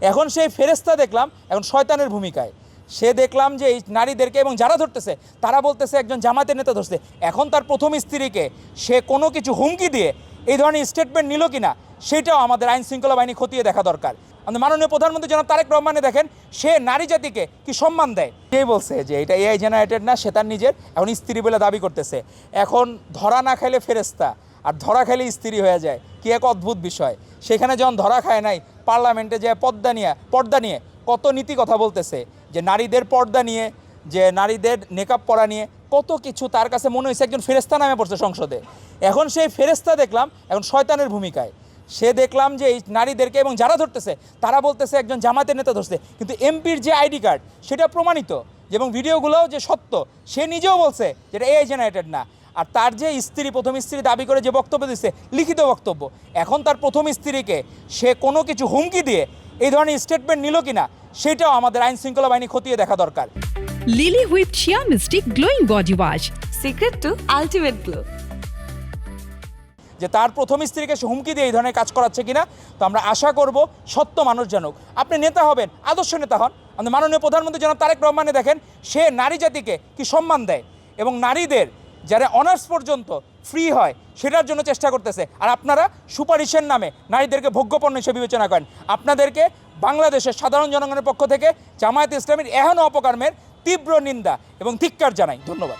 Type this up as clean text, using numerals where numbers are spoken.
এখন সেই ফেরেশতা দেখলাম এখন শয়তানের ভূমিকায়। সে দেখলাম যে এই নারীদেরকে এবং যারা ধরতেছে তারা বলতেছে একজন জামাতের নেতা ধরছে। এখন তার প্রথম স্ত্রীকে সে কোনো কিছু হুমকি দিয়ে এই ধরনের স্টেটমেন্ট নিল কিনা সেটাও আমাদের আইন শৃঙ্খলা বাহিনী খতিয়ে দেখা দরকার। আমাদের মাননীয় প্রধানমন্ত্রী জনাব তারেক রহমানে দেখেন সে নারী জাতিকে কি সম্মান দেয়। কে বলছে যে এটা এআই জেনারেটেড না, সে তার নিজের এখন স্ত্রী বলে দাবি করতেছে। এখন ধরা না খাইলে ফেরেশতা আর ধরা খাইলে স্ত্রী হয়ে যায়, কি এক অদ্ভুত বিষয়। সেখানে যখন ধরা খায় নাই পার্লামেন্টে যে পর্দা নিয়ে কত নীতি কথা বলতেছে, যে নারীদের পর্দা নিয়ে, যে নারীদের নেকাব পরা নিয়ে কত কিছু তার কাছে মনে হয়েছে একজন ফেরেশতা নামে পড়ছে সংসদে। এখন সেই ফেরেশতা দেখলাম এখন শয়তানের ভূমিকায়। সে দেখলাম যে এই নারীদেরকে এবং যারা ধরতেছে তারা বলতেছে একজন জামাতের নেতা ধরছে, কিন্তু এমপির যে আইডি কার্ড সেটা প্রমাণিত এবং ভিডিওগুলোও যে সত্য, সে নিজেও বলছে যেটা এআই জেনারেটেড না। আর তার যে স্ত্রী, প্রথম স্ত্রী দাবি করে যে বক্তব্য দিচ্ছে, লিখিত বক্তব্য, এখন তার প্রথম স্ত্রীকে সে কোনো কিছু হুমকি দিয়ে এই ধরনের স্টেটমেন্ট নিল কিনা সেটাও আমাদের আইন শৃঙ্খলা বাহিনী খতিয়ে দেখা দরকার। Lily whip shea mystic glowing body wash, secret to ultimate glow. যে তার প্রথম স্ত্রীকে সে হুমকি দিয়ে এই ধরনের কাজ করাচ্ছে কিনা। তো আমরা আশা করব সত্য মানুষ জানুক। আপনি নেতা হবেন, আদর্শ নেতা হন। আমাদের মাননীয় প্রধানমন্ত্রী জনাব তারেক রহমানে দেখেন সে নারী জাতিকে কি সম্মান দেয় এবং নারীদের যারা অনার্স পর্যন্ত ফ্রি হয় সেটার জন্য চেষ্টা করতেছে। আর আপনারা সুপারিশের নামে নারীদেরকে ভোগ্যপণ্য হিসেবে বিবেচনা করেন। আপনাদেরকে বাংলাদেশের সাধারণ জনগণের পক্ষ থেকে জামায়াতে ইসলামীর এহেন অপকর্মের তীব্র নিন্দা এবং ধিক্কার জানাই। ধন্যবাদ।